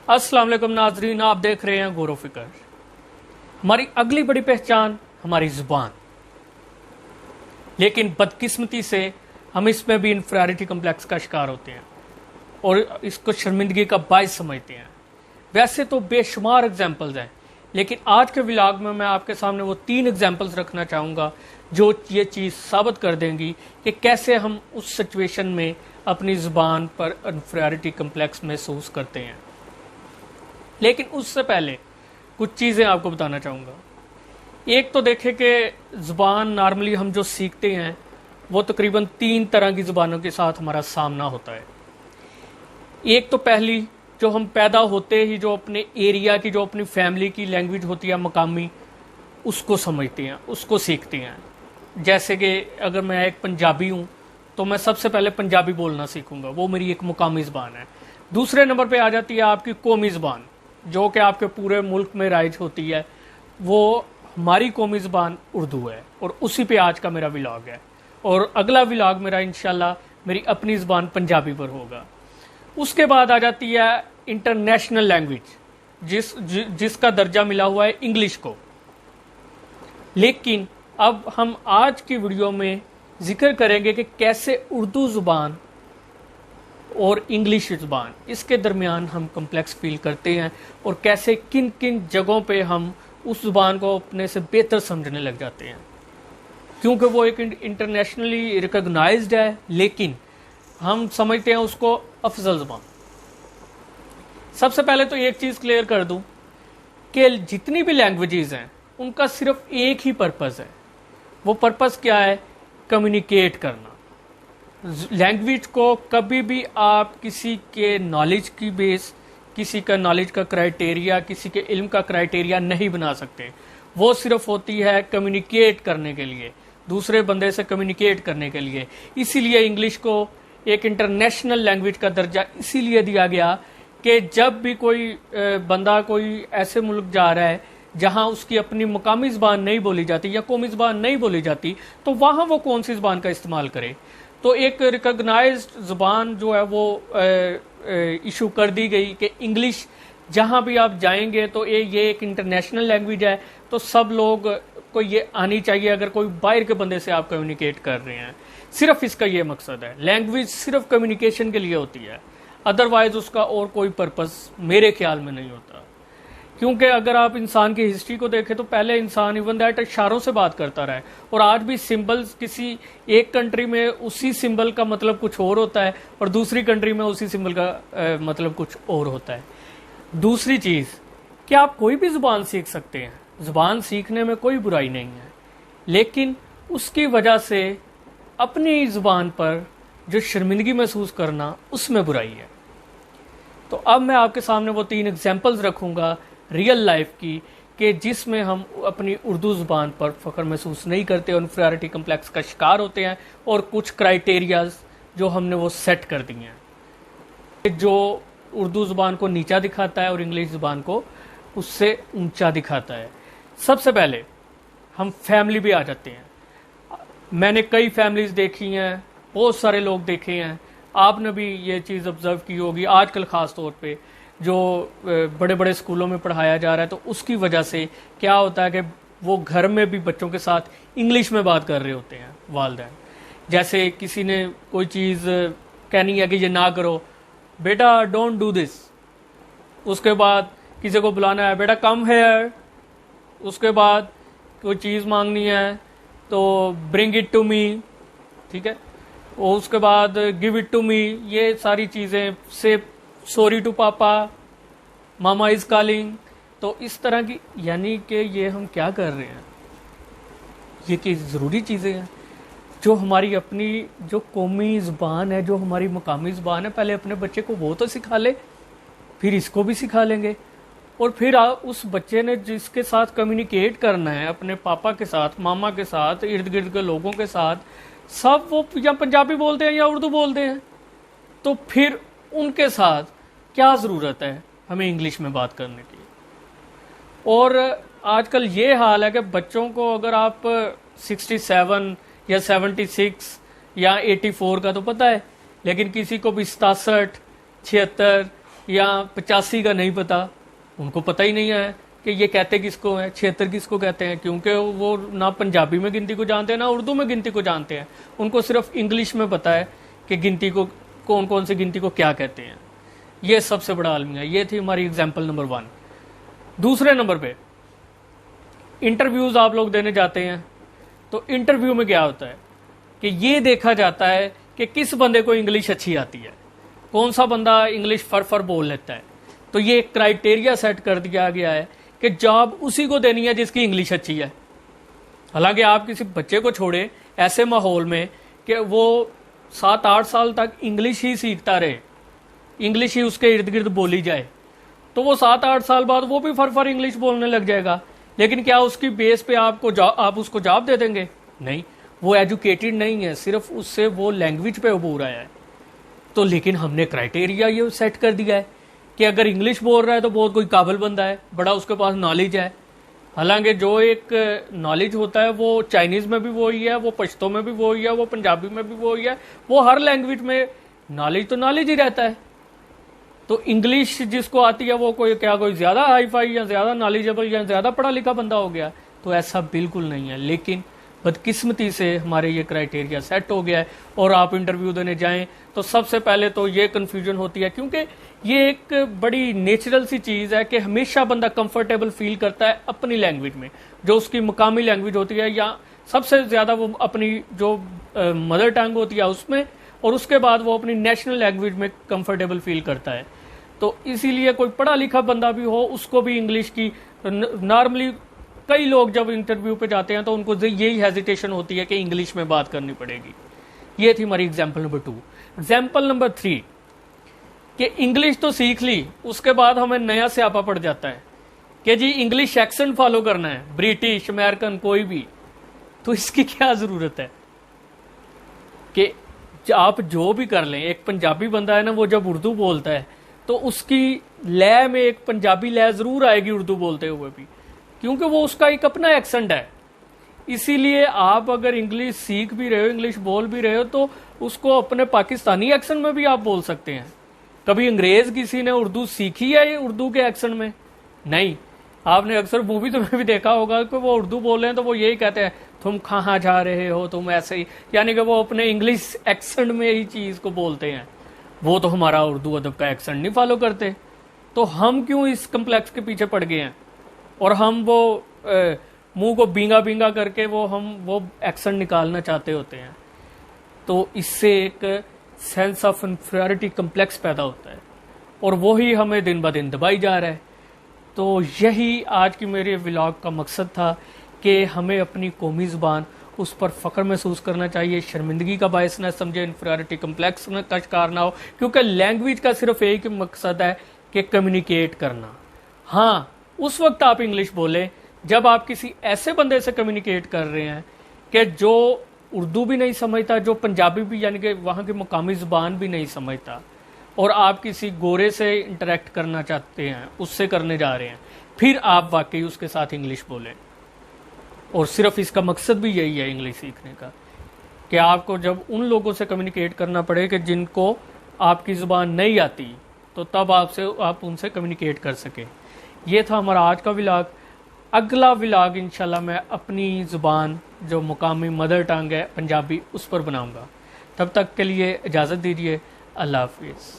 अस्सलाम वालेकुम नाजरीन, आप देख रहे हैं गौर फिक्र। हमारी अगली बड़ी पहचान हमारी जुबान, लेकिन बदकिस्मती से हम इसमें भी इन्फीरियरिटी कम्प्लेक्स का शिकार होते हैं और इसको शर्मिंदगी का बायस समझते हैं। वैसे तो बेशुमार एग्जाम्पल्स हैं, लेकिन आज के व्लॉग में मैं आपके सामने वो 3 एग्जाम्पल्स रखना चाहूँगा जो ये चीज़ साबित कर देंगी कि कैसे हम उस सिचुएशन में अपनी ज़ुबान पर इन्फीरियरिटी कम्प्लेक्स महसूस करते हैं। लेकिन उससे पहले कुछ चीज़ें आपको बताना चाहूँगा। एक तो देखें कि ज़ुबान नॉर्मली हम जो सीखते हैं वो तकरीबन 3 तरह की ज़ुबानों के साथ हमारा सामना होता है। एक तो पहली, जो हम पैदा होते ही जो अपने एरिया की, जो अपनी फैमिली की लैंग्वेज होती है मकामी, उसको समझते हैं, उसको सीखते हैं। जैसे कि अगर मैं एक पंजाबी हूँ तो मैं सबसे पहले पंजाबी बोलना सीखूंगा, वो मेरी एक मुकामी ज़बान है। दूसरे नंबर पे आ जाती है आपकी कौमी ज़बान, जो कि आपके पूरे मुल्क में राइज होती है। वो हमारी कौमी ज़बान उर्दू है और उसी पे आज का मेरा व्लॉग है। और अगला व्लॉग मेरा इंशाल्लाह मेरी अपनी ज़बान पंजाबी पर होगा। उसके बाद आ जाती है इंटरनेशनल लैंग्वेज, जिसका दर्जा मिला हुआ है इंग्लिश को। लेकिन अब हम आज की वीडियो में जिक्र करेंगे कि कैसे उर्दू ज़ुबान और इंग्लिश ज़ुबान, इसके दरमियान हम कम्प्लेक्स फील करते हैं और कैसे किन किन जगहों पे हम उस ज़ुबान को अपने से बेहतर समझने लग जाते हैं, क्योंकि वो एक इंटरनेशनली रिकॉग्नाइज्ड है, लेकिन हम समझते हैं उसको अफजल ज़ुबान। सबसे पहले तो एक चीज़ क्लियर कर दूं कि जितनी भी लैंग्वेजेस हैं उनका सिर्फ एक ही पर्पज़ है। वो पर्पज़ क्या है? कम्युनिकेट करना। लैंग्वेज को कभी भी आप किसी के नॉलेज की बेस, किसी का नॉलेज का क्राइटेरिया, किसी के इल्म का क्राइटेरिया नहीं बना सकते। वो सिर्फ होती है कम्युनिकेट करने के लिए, दूसरे बंदे से कम्युनिकेट करने के लिए। इसीलिए इंग्लिश को एक इंटरनेशनल लैंग्वेज का दर्जा इसीलिए दिया गया कि जब भी कोई बंदा कोई ऐसे मुल्क जा रहा है जहां उसकी अपनी मुकामी ज़बान नहीं बोली जाती या कौमी ज़बान नहीं बोली जाती, तो वहां वो कौन सी ज़बान का इस्तेमाल करे। तो एक रिकॉग्नाइज्ड ज़ुबान जो है वो इशू कर दी गई कि इंग्लिश जहां भी आप जाएंगे तो ये एक इंटरनेशनल लैंग्वेज है, तो सब लोग को ये आनी चाहिए अगर कोई बाहर के बंदे से आप कम्युनिकेट कर रहे हैं। सिर्फ इसका ये मकसद है। लैंग्वेज सिर्फ कम्युनिकेशन के लिए होती है, अदरवाइज उसका और कोई पर्पस मेरे ख्याल में नहीं होता। क्योंकि अगर आप इंसान की हिस्ट्री को देखें तो पहले इंसान इवन दैट इशारों से बात करता रहा है, और आज भी सिंबल्स किसी एक कंट्री में उसी सिंबल का मतलब कुछ और होता है और दूसरी कंट्री में उसी सिंबल का मतलब कुछ और होता है। दूसरी चीज़, क्या आप कोई भी ज़ुबान सीख सकते हैं, ज़ुबान सीखने में कोई बुराई नहीं है, लेकिन उसकी वजह से अपनी ज़ुबान पर जो शर्मिंदगी महसूस करना, उसमें बुराई है। तो अब मैं आपके सामने वो 3 एग्जाम्पल्स रखूँगा रियल लाइफ की, कि जिसमें हम अपनी उर्दू ज़ुबान पर फ़ख्र महसूस नहीं करते और इन्फीरियरिटी कम्प्लेक्स का शिकार होते हैं, और कुछ क्राइटेरियाज जो हमने वो सेट कर दिए हैं जो उर्दू ज़ुबान को नीचा दिखाता है और इंग्लिश ज़ुबान को उससे ऊंचा दिखाता है। सबसे पहले हम फैमिली भी आ जाते हैं। मैंने कई फैमिलीज़ देखी हैं, बहुत सारे लोग देखे हैं, आपने भी ये चीज़ ऑब्ज़र्व की होगी। आजकल ख़ास तौर पे जो बड़े बड़े स्कूलों में पढ़ाया जा रहा है, तो उसकी वजह से क्या होता है कि वो घर में भी बच्चों के साथ इंग्लिश में बात कर रहे होते हैं वालिदैन। जैसे किसी ने कोई चीज़ कहनी है कि ये ना करो, बेटा डोंट डू दिस। उसके बाद किसी को बुलाना है, बेटा कम हेयर। उसके बाद कोई चीज़ मांगनी है तो ब्रिंग इट टू मी, ठीक है। और उसके बाद गिव इट टू मी। ये सारी चीज़ें से सॉरी टू पापा, मामा इज कॉलिंग। तो इस तरह की, यानी कि ये हम क्या कर रहे हैं, ये कि ज़रूरी चीज़ें हैं जो हमारी अपनी जो कौमी ज़ुबान है, जो हमारी मकामी ज़ुबान है, पहले अपने बच्चे को वो तो सिखा ले, फिर इसको भी सिखा लेंगे। और फिर उस बच्चे ने जिसके साथ कम्युनिकेट करना है, अपने पापा के साथ, मामा के साथ, इर्द गिर्द के लोगों के साथ, सब वो या पंजाबी बोलते हैं या उर्दू बोलते हैं, तो फिर उनके साथ क्या ज़रूरत है हमें इंग्लिश में बात करने की। और आजकल ये हाल है कि बच्चों को अगर आप 67 या 76 या 84 का तो पता है, लेकिन किसी को भी 67, 76 یا 85 کا نہیں پتا، ان کو پتہ ہی نہیں ہے کہ یہ کہتے کس کو ہیں، 76 کس کو کہتے ہیں، کیونکہ وہ نہ پنجابی میں گنتی کو جانتے ہیں نہ اردو میں گنتی کو جانتے ہیں. ان کو صرف انگلش میں پتا ہے کہ گنتی کو کون کون سی گنتی کو کیا کہتے ہیں. یہ سب سے بڑا المیہ. یہ تھی ہماری اگزامپل نمبر 1. دوسرے نمبر پہ انٹرویوز آپ لوگ دینے جاتے ہیں تو انٹرویو میں کیا ہوتا ہے کہ یہ دیکھا جاتا ہے کہ کس بندے کو انگلش اچھی آتی ہے، کون سا بندہ انگلش فر بول لیتا ہے. تو یہ ایک کرائٹیریا سیٹ کر دیا گیا ہے کہ جاب اسی کو دینی ہے جس کی انگلش اچھی ہے. حالانکہ آپ کسی بچے کو چھوڑے ایسے ماحول میں کہ وہ 7-8 سال تک انگلش ہی سیکھتا رہے، انگلش ہی اس کے ارد گرد بولی جائے، تو وہ 7-8 سال بعد وہ بھی فر انگلش بولنے لگ جائے گا. لیکن کیا اس کی بیس پہ آپ اس کو جاب دے دیں گے؟ نہیں. وہ ایجوکیٹڈ نہیں ہے، صرف اس سے وہ لینگویج پہ عبور آیا ہے. تو لیکن ہم نے کرائٹیریا یہ سیٹ کر دیا ہے کہ اگر انگلش بول رہا ہے تو بہت کوئی قابل بندہ ہے، بڑا اس کے پاس نالج ہے. حالانکہ جو ایک نالج ہوتا ہے وہ چائنیز میں بھی وہی ہے، وہ پشتو میں بھی وہی ہے، وہ پنجابی میں بھی وہی ہے، وہ ہر لینگویج میں نالج تو نالج ہی رہتا ہے. تو انگلش جس کو آتی ہے وہ کوئی زیادہ ہائی فائی یا زیادہ نالجبل یا زیادہ پڑھا لکھا بندہ ہو گیا؟ تو ایسا بالکل نہیں ہے. لیکن بدقسمتی سے ہمارے یہ کرائٹیریا سیٹ ہو گیا ہے، اور آپ انٹرویو دینے جائیں تو سب سے پہلے تو یہ کنفیوژن ہوتی ہے، کیونکہ یہ ایک بڑی نیچرل سی چیز ہے کہ ہمیشہ بندہ کمفرٹیبل فیل کرتا ہے اپنی لینگویج میں، جو اس کی مقامی لینگویج ہوتی ہے، یا سب سے زیادہ وہ اپنی جو مدر ٹنگ ہوتی ہے اس میں، اور اس کے بعد وہ اپنی نیشنل لینگویج میں کمفرٹیبل فیل کرتا ہے. تو اسی لیے کوئی پڑھا لکھا بندہ بھی ہو اس کو بھی انگلش کی نارملی، کئی لوگ جب انٹرویو پہ جاتے ہیں تو ان کو یہی ہیزیٹیشن ہوتی ہے کہ انگلش میں بات کرنی پڑے گی. یہ تھی ہماری اگزامپل نمبر 2. اگزامپل نمبر 3 کہ انگلش تو سیکھ لی، اس کے بعد ہمیں نیا سیاپا پڑ جاتا ہے کہ جی انگلش ایکسنٹ فالو کرنا ہے، برٹش امریکن کوئی بھی. تو اس کی کیا ضرورت ہے کہ آپ جو بھی کر لیں. ایک پنجابی بندہ ہے نا، وہ جب اردو بولتا ہے تو اس کی لے میں ایک پنجابی لے ضرور آئے گی اردو بولتے ہوئے بھی، کیونکہ وہ اس کا ایک اپنا ایکسنٹ ہے. اسی لیے آپ اگر انگلش سیکھ بھی رہے ہو، انگلش بول بھی رہے ہو، تو اس کو اپنے پاکستانی ایکسنٹ میں بھی آپ بول سکتے ہیں. کبھی انگریز کسی نے اردو سیکھی ہے اردو کے ایکسنٹ میں؟ نہیں. آپ نے اکثر مووی تو میں بھی دیکھا ہوگا کہ وہ اردو بول رہے ہیں تو وہ یہی کہتے ہیں تم کہاں جا رہے ہو، تم ایسے ہی، یعنی کہ وہ اپنے انگلش ایکسنٹ میں ہی چیز کو بولتے ہیں. وہ تو ہمارا اردو ادب کا ایکسنٹ نہیں فالو کرتے. تو ہم کیوں اس کمپلیکس کے پیچھے پڑ گئے ہیں، اور ہم وہ منہ کو بینگا کر کے وہ ایکسنٹ نکالنا چاہتے ہوتے ہیں. تو اس سے ایک سینس آف انفیریٹی کمپلیکس پیدا ہوتا ہے، اور وہی ہمیں دن بدن دبائی جا رہا ہے. تو یہی آج کی میرے ولاگ کا مقصد تھا کہ ہمیں اپنی قومی زبان، اس پر فخر محسوس کرنا چاہیے، شرمندگی کا باعث نہ سمجھے، انفیریٹی کمپلیکس کا شکار نہ ہو، کیونکہ لینگویج کا صرف ایک مقصد ہے کہ کمیونیکیٹ کرنا. ہاں، اس وقت آپ انگلش بولیں جب آپ کسی ایسے بندے سے کمیونیکیٹ کر رہے ہیں کہ جو اردو بھی نہیں سمجھتا، جو پنجابی بھی یعنی کہ وہاں کی مقامی زبان بھی نہیں سمجھتا، اور آپ کسی گورے سے انٹریکٹ کرنا چاہتے ہیں، اس سے کرنے جا رہے ہیں، پھر آپ واقعی اس کے ساتھ انگلش بولیں. اور صرف اس کا مقصد بھی یہی ہے انگلش سیکھنے کا، کہ آپ کو جب ان لوگوں سے کمیونیکیٹ کرنا پڑے کہ جن کو آپ کی زبان نہیں آتی، تو تب آپ ان سے کمیونیکیٹ کر سکیں. یہ تھا ہمارا آج کا ولاگ. اگلا ولاگ انشاءاللہ میں اپنی زبان جو مقامی مدر ٹنگ ہے پنجابی، اس پر بناؤں گا. تب تک کے لیے اجازت دیجیے. اللہ حافظ.